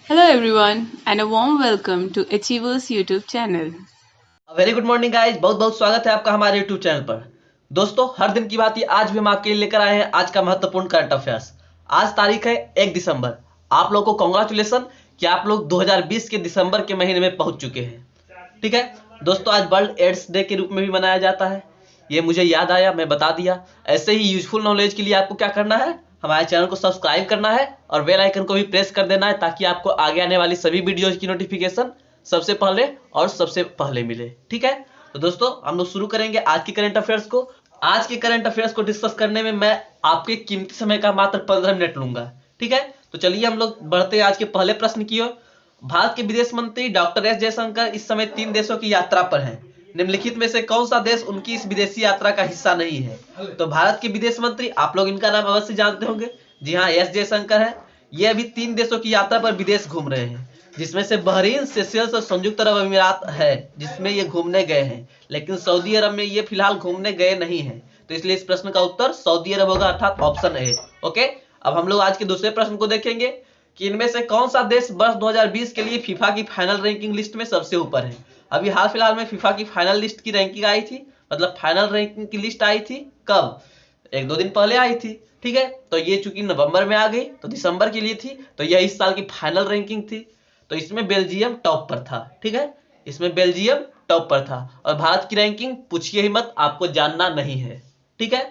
Hello everyone and a warm welcome to Achievers YouTube channel. Very good morning guys, बहुत बहुत स्वागत है आपका हमारे यूट्यूब चैनल पर। दोस्तों, हर दिन की बात ही आज भी हम आपके लिए लेकर आए हैं आज का महत्वपूर्ण करंट अफेयर्स। आज तारीख है 1 दिसंबर। आप लोग को कॉन्ग्रेचुलेसन कि आप लोग 2020 के दिसंबर के महीने में पहुंच चुके हैं। ठीक है दोस्तों, आज वर्ल्ड एड्स डे के रूप में भी मनाया जाता है। ये मुझे याद आया, मैं बता दिया। ऐसे ही यूजफुल नॉलेज के लिए आपको क्या करना है, हमारे चैनल को सब्सक्राइब करना है और बेल आइकन को भी प्रेस कर देना है, ताकि आपको आगे आने वाली सभी वीडियोज की नोटिफिकेशन सबसे पहले मिले। ठीक है, तो दोस्तों हम लोग शुरू करेंगे आज की करंट अफेयर्स को। आज के करंट अफेयर्स को डिस्कस करने में मैं आपके कीमती समय का मात्र 15 मिनट लूंगा। ठीक है, तो चलिए हम लोग बढ़ते हैं आज के पहले प्रश्न की ओर। भारत के विदेश मंत्री डॉक्टर एस जयशंकर इस समय 3 देशों की यात्रा पर हैं। निम्नलिखित में से कौन सा देश उनकी इस विदेशी यात्रा का हिस्सा नहीं है? तो भारत के विदेश मंत्री, आप लोग इनका नाम अवश्य जानते होंगे। जी हाँ, एस जयशंकर है। ये अभी 3 देशों की यात्रा पर विदेश घूम रहे हैं, जिसमें से बहरीन, सेशल्स और संयुक्त अरब अमीरात है, जिसमें ये घूमने गए हैं। लेकिन सऊदी अरब में ये फिलहाल घूमने गए नहीं हैं, तो इसलिए इस प्रश्न का उत्तर सऊदी अरब होगा, अर्थात ऑप्शन ए। ओके, अब हम लोग आज के दूसरे प्रश्न को देखेंगे कि इनमें से कौन सा देश वर्ष 2020 के लिए फीफा की फाइनल रैंकिंग लिस्ट में सबसे ऊपर है? अभी हाल फिलहाल में फीफा की फाइनल लिस्ट की रैंकिंग आई थी, मतलब फाइनल रैंकिंग की लिस्ट आई थी। कब? 1-2 दिन पहले आई थी। ठीक है, तो ये चूंकि नवंबर में आ गई तो दिसंबर के लिए थी, तो यह इस साल की फाइनल रैंकिंग थी। तो इसमें बेल्जियम टॉप पर था। ठीक है, इसमें बेल्जियम टॉप पर था। और भारत की रैंकिंग पूछिए ही मत, आपको जानना नहीं है। ठीक है,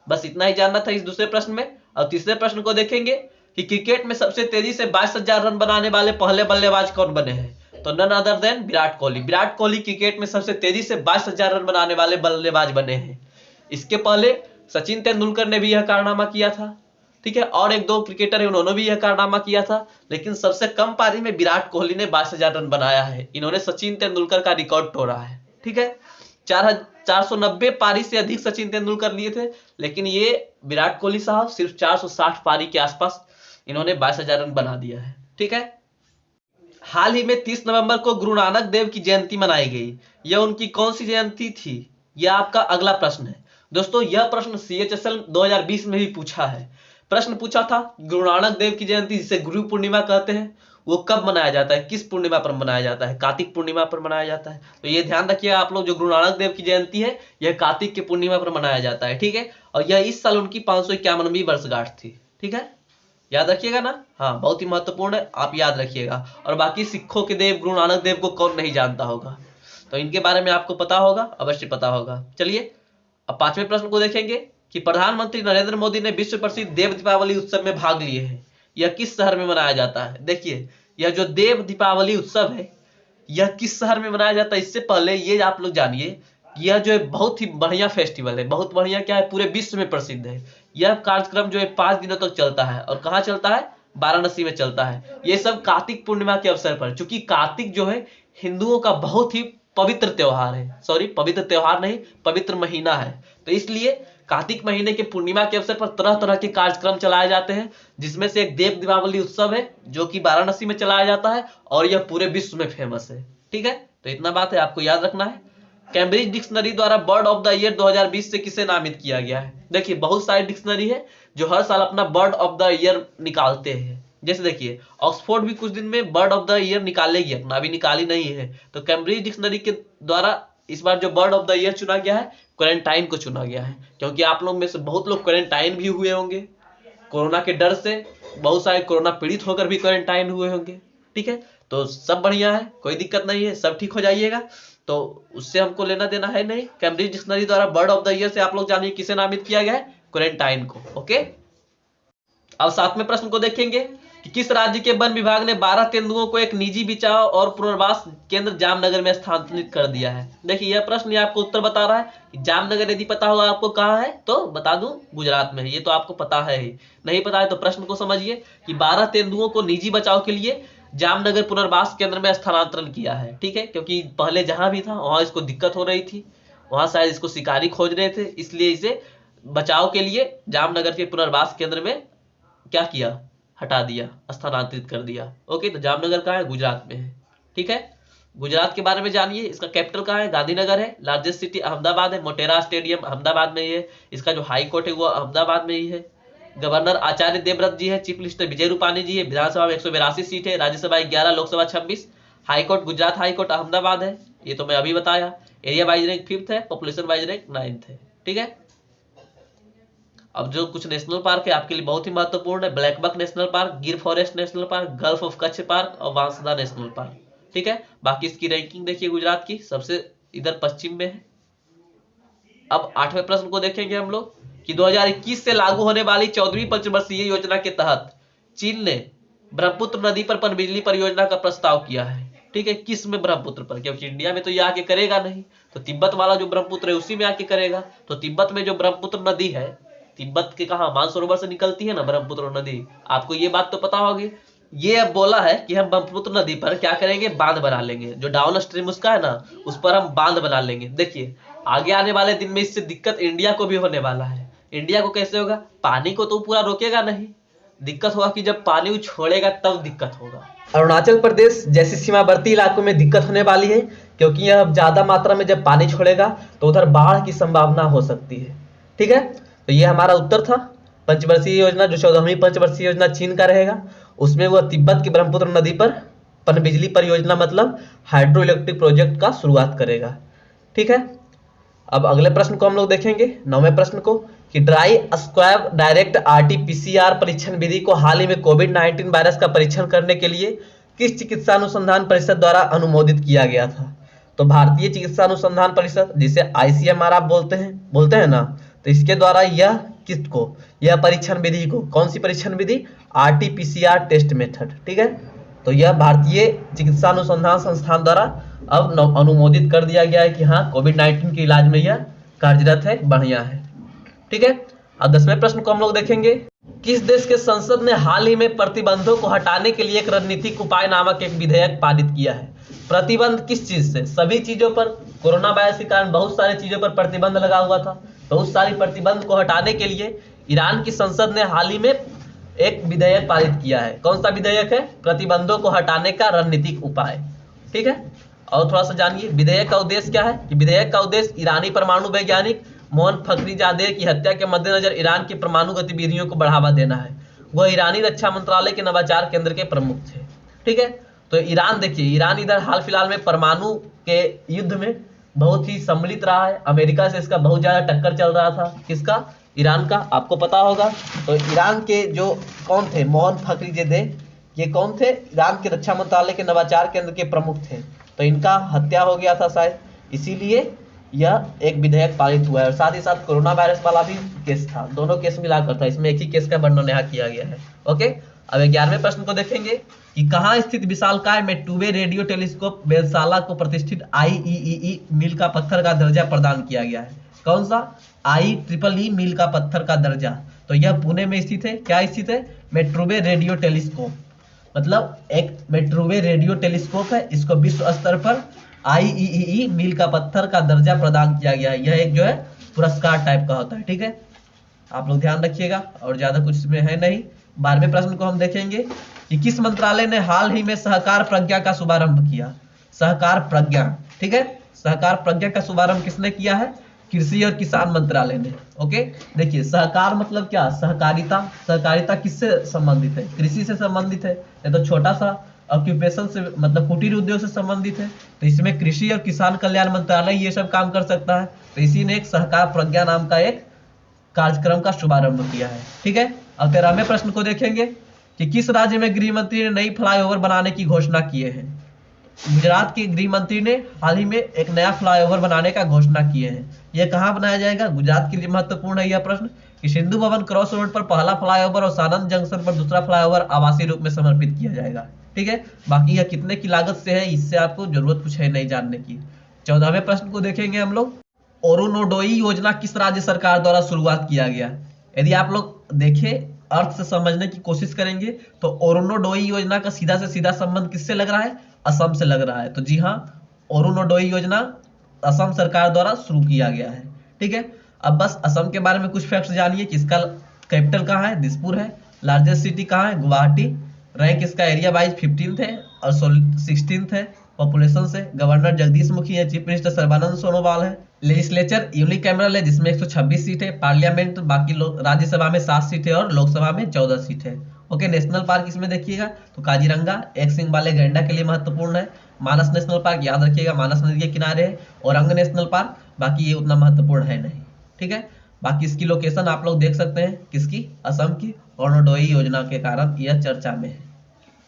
बस इतना ही जानना था इस दूसरे प्रश्न में। और तीसरे प्रश्न को देखेंगे कि क्रिकेट में सबसे तेजी से 22,000 रन बनाने वाले पहले बल्लेबाज कौन बने हैं? तो none other than Virat Kohli. Virat Kohli cricket में सबसे तेजी से 22,000 रन बनाने वाले बल्लेबाज बने हैं। इसके पहले सचिन तेंदुलकर ने भी यह कारनामा किया था। ठीक है, और 1-2 क्रिकेटर है, उन्होंने भी यह कारनामा किया था। लेकिन सबसे कम पारी में विराट कोहली ने 22,000 रन बनाया है। इन्होंने सचिन तेंदुलकर का रिकॉर्ड तोड़ा है। ठीक है, 490 पारी से अधिक सचिन तेंदुलकर लिए थे, लेकिन ये विराट कोहली साहब सिर्फ 460 पारी के आसपास इन्होंने 22,000 रन बना दिया है। ठीक है, हाल ही में 30 नवंबर को गुरु नानक देव की जयंती मनाई गई। यह उनकी कौन सी जयंती थी? यह आपका अगला प्रश्न है। दोस्तों, यह प्रश्न CHSL 2020 में भी पूछा है। प्रश्न पूछा था गुरु नानक देव की जयंती, जिसे गुरु पूर्णिमा कहते हैं, वो कब मनाया जाता है, किस पूर्णिमा पर मनाया जाता है? कार्तिक पूर्णिमा पर मनाया जाता है। तो ये ध्यान रखिएगा आप लोग, जो गुरु नानक देव की जयंती है यह कार्तिक के पूर्णिमा पर मनाया जाता है। ठीक है, और यह इस साल उनकी 551वीं वर्षगांठ थी। ठीक है, याद रखिएगा ना। हाँ, बहुत ही महत्वपूर्ण है, आप याद रखिएगा। और बाकी सिखों के देव गुरु नानक देव को कौन नहीं जानता होगा? तो इनके बारे में आपको पता होगा, अवश्य पता होगा। चलिए अब पांचवें प्रश्न को देखेंगे कि प्रधानमंत्री नरेंद्र मोदी ने विश्व प्रसिद्ध देव दीपावली उत्सव में भाग लिए हैं। यह किस शहर में मनाया जाता है? देखिए, यह जो देव दीपावली उत्सव है यह किस शहर में मनाया जाता है, इससे पहले ये आप लोग जानिए, यह जो है बहुत ही बढ़िया फेस्टिवल है। बहुत बढ़िया क्या है, पूरे विश्व में प्रसिद्ध है। यह कार्यक्रम जो है 5 दिनों तक चलता है। और कहाँ चलता है? वाराणसी में चलता है। ये सब कार्तिक पूर्णिमा के अवसर पर, चूंकि कार्तिक जो है हिंदुओं का बहुत ही पवित्र त्योहार है। सॉरी, पवित्र त्योहार नहीं, पवित्र महीना है। तो इसलिए कार्तिक महीने के पूर्णिमा के अवसर पर तरह तरह के कार्यक्रम चलाए जाते हैं, जिसमें से एक देव दीपावली उत्सव है, जो कि वाराणसी में चलाया जाता है और यह पूरे विश्व में फेमस है। ठीक है, तो इतना बात है, आपको याद रखना है। कैम्ब्रिज डिक्शनरी द्वारा बर्ड ऑफ द ईयर 2020 से किसे नामित किया गया है? देखिए, बहुत सारी डिक्शनरी है जो हर साल अपना बर्ड ऑफ द ईयर निकालते हैं। जैसे देखिए, ऑक्सफोर्ड भी कुछ दिन में बर्ड ऑफ द ईयर निकालेगी, अपना अभी निकाली नहीं है। तो कैम्ब्रिज डिक्शनरी के द्वारा इस बार जो बर्ड ऑफ द ईयर चुना गया है, क्वारंटाइन को चुना गया है। क्योंकि आप लोग में से बहुत लोग क्वारंटाइन भी हुए होंगे कोरोना के डर से। बहुत सारे कोरोना पीड़ित होकर भी क्वारंटाइन हुए होंगे। ठीक है, तो सब बढ़िया है, कोई दिक्कत नहीं है, सब ठीक हो जाइएगा। तो उससे हमको लेना देना है नहीं। कैम्ब्रिज डिक्शनरी द्वारा बर्ड ऑफ द ईयर से आप लोग जानिए किसे नामित किया गया है? क्वारंटाइन को। ओके, अब सातवें प्रश्न को देखेंगे कि किस राज्य के वन विभाग ने 12 तेंदुओं को एक निजी बचाव और पुनर्वास केंद्र जामनगर में स्थानांतरित कर दिया है? देखिए, यह प्रश्न ये आपको उत्तर बता रहा है कि जामनगर, यदि पता होगा आपको कहाँ है तो बता दूं, गुजरात में है। ये तो आपको पता है ही। नहीं पता है तो प्रश्न को समझिए कि 12 तेंदुओं को निजी बचाव के लिए जामनगर पुनर्वास केंद्र में स्थानांतरण किया है। ठीक है, क्योंकि पहले जहां भी था वहां इसको दिक्कत हो रही थी, वहां शायद इसको शिकारी खोज रहे थे, इसलिए इसे बचाव के लिए जामनगर के पुनर्वास केंद्र में क्या किया? हटा दिया, स्थानांतरित कर दिया। ओके, तो जामनगर कहाँ है? गुजरात में है। ठीक है, गुजरात के बारे में जानिए। इसका कैपिटल कहाँ है? गांधीनगर है। लार्जेस्ट सिटी अहमदाबाद है। मोटेरा स्टेडियम अहमदाबाद में ही है। इसका जो हाई कोर्ट है वो अहमदाबाद में ही है। गवर्नर आचार्य देवव्रत जी है, चीफ मिनिस्टर विजय रूपाणी जी है, विधानसभा में 182 सीट है, राज्यसभा 11, लोकसभा 26, हाईकोर्ट गुजरात हाईकोर्ट अहमदाबाद है, ये तो मैं अभी बताया। एरिया वाइज रैंक 5th है, पॉपुलेशन वाइज रैंक 9th है। ठीक है, अब जो कुछ नेशनल पार्क है आपके लिए बहुत ही महत्वपूर्ण है, ब्लैकबक नेशनल पार्क, गिर forest national park, gulf of Kutch park और वांसदा नेशनल पार्क। ठीक है, बाकी इसकी रैंकिंग देखिए गुजरात की सबसे इधर पश्चिम में है। अब 8वें प्रश्न को देखेंगे हम लोग कि 2021 से लागू होने वाली 14वीं पंचवर्षीय योजना के तहत चीन ने ब्रह्मपुत्र नदी पर पनबिजली परियोजना का प्रस्ताव किया है। ठीक है, किस में? ब्रह्मपुत्र पर, क्योंकि इंडिया में तो ये आके करेगा नहीं, तो तिब्बत वाला जो ब्रह्मपुत्र है उसी में आके करेगा। तो तिब्बत में जो ब्रह्मपुत्र नदी है, तिब्बत के कहा मानसरोवर से निकलती है ना ब्रह्मपुत्र नदी, आपको ये बात तो पता होगी। ये अब बोला है कि हम ब्रह्मपुत्र नदी पर क्या करेंगे, बांध बना लेंगे, जो डाउन स्ट्रीम उसका है ना उस पर हम बांध बना लेंगे। देखिए आगे आने वाले दिन में इससे दिक्कत इंडिया को भी होने वाला है। इंडिया को कैसे होगा? पानी को तो पूरा रोकेगा नहीं, दिक्कत होगा कि जब पानी वो छोड़ेगा तब दिक्कत होगा। अरुणाचल प्रदेश जैसे सीमावर्ती इलाकों में दिक्कत होने वाली है, क्योंकि यह ज्यादा मात्रा में जब पानी छोड़ेगा तो उधर बाढ़ की संभावना हो सकती है। ठीक है, तो ये हमारा उत्तर था। पंचवर्षीय योजना जो 14वीं पंचवर्षीय योजना चीन का रहेगा, उसमें वह तिब्बत की ब्रह्मपुत्र नदी पर पनबिजली परियोजना मतलब हाइड्रो इलेक्ट्रिक प्रोजेक्ट का शुरुआत करेगा। ठीक है, अब अगले प्रश्न को हम लोग देखेंगे, 9वें प्रश्न को, कि ड्राई स्क्वाब डायरेक्ट आरटी-पीसीआर परीक्षण विधि को हाल ही में कोविड-19 वायरस का परीक्षण करने के लिए किस चिकित्सा अनुसंधान परिषद द्वारा अनुमोदित किया गया था? तो भारतीय चिकित्सा अनुसंधान परिषद, जिसे आईसीएमआर आप बोलते हैं ना, तो इसके द्वारा यह किट को, यह परीक्षण विधि को, कौन सी परीक्षण विधि? RT-PCR test method. ठीक है, तो यह भारतीय चिकित्सा अनुसंधान संस्थान द्वारा अब अनुमोदित कर दिया गया है कि हाँ कोविड-19 के इलाज में यह कार्यरत है, बढ़िया है। ठीक है, अब 10वें प्रश्न को हम लोग देखेंगे, किस देश के संसद ने हाल ही में प्रतिबंधों को हटाने के लिए एक रणनीतिक उपाय नामक एक विधेयक पारित किया है? प्रतिबंध किस चीज से? सभी चीजों पर, कोरोना वायरस के कारण बहुत सारी चीजों पर प्रतिबंध लगा हुआ था, तो उस सारी प्रतिबंध को हटाने के लिए ईरान की संसद ने हाल ही में एक विधेयक पारित किया है। कौन सा विधेयक है? प्रतिबंधों को हटाने का रणनीतिक उपाय। ठीक है, और थोड़ा सा जानिए विधेयक का उद्देश्य क्या है। कि विधेयक का उद्देश्य ईरानी परमाणु वैज्ञानिक मोहन फखरीजादे की हत्या के मद्देनजर ईरान की परमाणु गतिविधियों को बढ़ावा देना है। वह ईरानी रक्षा मंत्रालय के नवाचार केंद्र के प्रमुख थे। ठीक है, तो ईरान देखिए, ईरान इधर हाल फिलहाल में परमाणु के युद्ध में बहुत ही सम्मिलित रहा है। अमेरिका से इसका बहुत ज्यादा टक्कर चल रहा था। किसका? ईरान का। आपको पता होगा, तो ईरान के जो कौन थे, मोहन फखरीजादे, ये कौन थे? ईरान के रक्षा मंत्रालय के नवाचार केंद्र के प्रमुख थे। तो इनका हत्या हो गया था शायद, इसीलिए यह एक विधेयक पारित हुआ है। और साथ ही साथ कोरोना वायरस वाला भी केस था, दोनों केस मिलाकर था, इसमें एक ही केस का वर्णन यहाँ किया गया है। ओके, अब 11वें प्रश्न को देखेंगे कि कहाँ स्थित विशालकाय में टू-वे रेडियो टेलीस्कोप वेधशाला को प्रतिष्ठित IEEE मील का पत्थर का दर्जा प्रदान किया गया है? कौन सा? IEEE मील का पत्थर का दर्जा। तो यह पुणे में स्थित है। क्या स्थित है? मेट्रोवे रेडियो टेलीस्कोप, मतलब एक मेट्रोवे रेडियो टेलीस्कोप है, इसको विश्व स्तर पर IEEE मील का पत्थर का दर्जा प्रदान किया गया है। यह एक जो है पुरस्कार टाइप का होता है। ठीक है, आप लोग ध्यान रखिएगा, और ज्यादा कुछ इसमें है नहीं। 12वें प्रश्न को हम देखेंगे कि किस मंत्रालय ने हाल ही में सहकार प्रज्ञा का शुभारंभ किया? सहकार प्रज्ञा। ठीक है, सहकार प्रज्ञा का शुभारंभ किसने किया है? कृषि और किसान मंत्रालय ने। ओके, देखिए सहकार मतलब क्या? सहकारिता। सहकारिता किससे संबंधित है? कृषि से संबंधित है। ये तो छोटा सा ऑक्यूपेशन से, मतलब कुटीर उद्योग से संबंधित है, तो इसमें कृषि और किसान कल्याण मंत्रालय ये सब काम कर सकता है। तो इसी ने एक सहकार प्रज्ञा नाम का एक कार्यक्रम का शुभारंभ किया है। ठीक है, अब 13वें प्रश्न को देखेंगे कि किस राज्य में गृह मंत्री ने नई फ्लाईओवर बनाने की घोषणा किए हैं? गुजरात के गृह मंत्री ने हाल ही में एक नया फ्लाईओवर बनाने का घोषणा किए हैं। यह कहाँ बनाया जाएगा? गुजरात के लिए महत्वपूर्ण है यह प्रश्न कि सिंधु भवन क्रॉस रोड पर पहला फ्लाईओवर और सानंद जंक्शन पर दूसरा फ्लाईओवर आवासीय रूप में समर्पित किया जाएगा। ठीक है, बाकी यह कितने की लागत से है इससे आपको जरूरत कुछ है नहीं जानने की। 14वें प्रश्न को देखेंगे हम लोग, ओरोनोडोई योजना किस राज्य सरकार द्वारा शुरुआत किया गया? यदि आप लोग देखें, अर्थ से समझने की कोशिश करेंगे तो ओरोनोडोई योजना का सीधा से सीधा संबंध किससे लग रहा है? असम से लग रहा है। तो जी हाँ, ओरोनोडोई योजना असम सरकार द्वारा शुरू किया गया है। ठीक है, अब बस असम के बारे में कुछ फैक्ट्स जानिए कि इसका कैपिटल कहाँ है? दिसपुर है। लार्जेस्ट सिटी कहाँ है? गुवाहाटी। रैंक इसका एरिया वाइज 15th है और 16th है। पॉपुलेशन से गवर्नर जगदीश मुखी है, चीफ मिनिस्टर सर्बानंद सोनोवाल है, लेजिस्लेचर यूनिकैमरल है जिसमें 126 सीट है, पार्लियामेंट बाकी राज्यसभा में 7 सीट है और लोकसभा में 14 सीट है। ओके, नेशनल पार्क इसमें देखिएगा तो काजीरंगा एक सिंग वाले गैंडा के लिए महत्वपूर्ण है, मानस नेशनल पार्क याद रखिएगा मानस नदी के किनारे है, औरंग नेशनल पार्क बाकी ये उतना महत्वपूर्ण है नहीं। ठीक है, बाकी इसकी लोकेशन आप लोग देख सकते हैं किसकी, असम की अरुणोदय योजना के कारण यह चर्चा में है।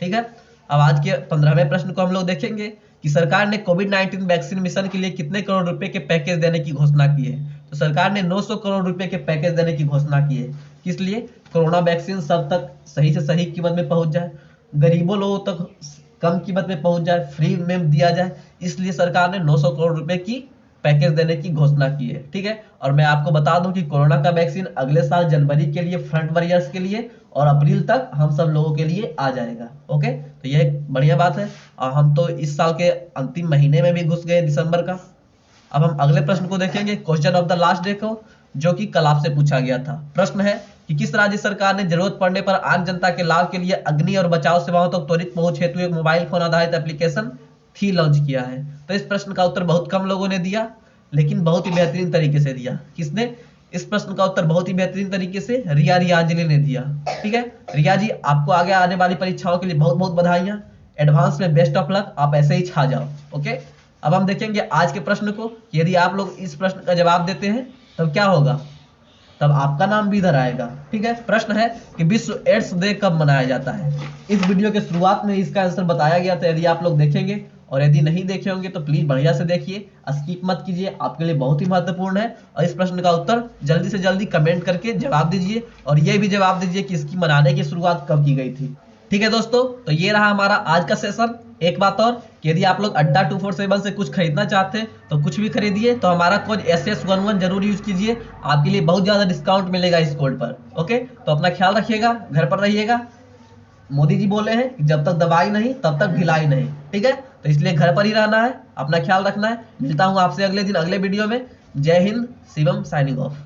ठीक है, अब आज के 15वें प्रश्न को हम लोग देखेंगे कि सरकार ने कोविड-19 वैक्सीन मिशन के लिए कितने करोड़ रुपए के पैकेज देने की घोषणा की है। तो सरकार ने 900 करोड़ रुपए के पैकेज देने की घोषणा की है। किस लिए? कोरोना वैक्सीन सब तक सही से सही कीमत में पहुंच जाए, गरीबों लोगों तक कम कीमत में पहुंच जाए, फ्री में दिया जाए, इसलिए सरकार ने 900 करोड़ रुपए की पैकेज देने की घोषणा की है। ठीक है, और मैं आपको बता दूं कि कोरोना का वैक्सीन अगले साल जनवरी के लिए फ्रंट वॉरियर्स के लिए और अप्रैल तक हम सब लोगों के लिए आ जाएगा। ओके, तो यह एक बढ़िया बात है और हम तो इस साल के अंतिम महीने में भी घुस गए दिसंबर का। अब हम अगले प्रश्न को देखेंगे, question of the last day को, जो कि कल आपसे पूछा गया था। प्रश्न है कि किस राज्य सरकार ने जरूरत पड़ने पर आम जनता के लाभ के लिए अग्नि और बचाव सेवाओं तक त्वरित पहुंच हेतु एक मोबाइल फोन आधारित एप्लीकेशन थी लॉन्च किया है। तो इस प्रश्न का उत्तर बहुत कम लोगों ने दिया, लेकिन बहुत ही बेहतरीन तरीके से दिया। किसने? इस प्रश्न का उत्तर बहुत ही बेहतरीन तरीके से रिया रियाजली ने दिया। ठीक है, रिया जी आपको आगे आने वाली परीक्षाओं के लिए बहुत बहुत बधाइयां, एडवांस में बेस्ट ऑफ लक, आप ऐसे ही छा जाओ। ओके, अब हम देखेंगे आज के प्रश्न को, यदि आप लोग इस प्रश्न का जवाब देते हैं तब क्या होगा, तब आपका नाम भी इधर आएगा। ठीक है, प्रश्न है कि विश्व एड्स डे कब मनाया जाता है। इस वीडियो के शुरुआत में इसका आंसर बताया गया था, यदि आप लोग देखेंगे, और यदि नहीं देखे होंगे तो प्लीज बढ़िया से देखिए, स्किप मत कीजिए, आपके लिए बहुत ही महत्वपूर्ण है। और इस प्रश्न का उत्तर जल्दी से जल्दी कमेंट करके जवाब दीजिए, और ये भी जवाब दीजिए कि इसकी मनाने की शुरुआत कब की गई थी। ठीक है दोस्तों, तो ये रहा हमारा आज का सेशन। एक बात और, यदि आप लोग अड्डा 247 से कुछ खरीदना चाहते हैं तो कुछ भी खरीदिए, तो हमारा कोड SS11 जरूर यूज कीजिए, आपके लिए बहुत ज्यादा डिस्काउंट मिलेगा इस कोड पर। ओके, तो अपना ख्याल रखिएगा, घर पर रहिएगा। मोदी जी बोले हैं कि जब तक दवाई नहीं तब तक ढिलाई नहीं। ठीक है, तो इसलिए घर पर ही रहना है, अपना ख्याल रखना है। मिलता हूं आपसे अगले दिन अगले वीडियो में। जय हिंद, शिवम साइनिंग ऑफ।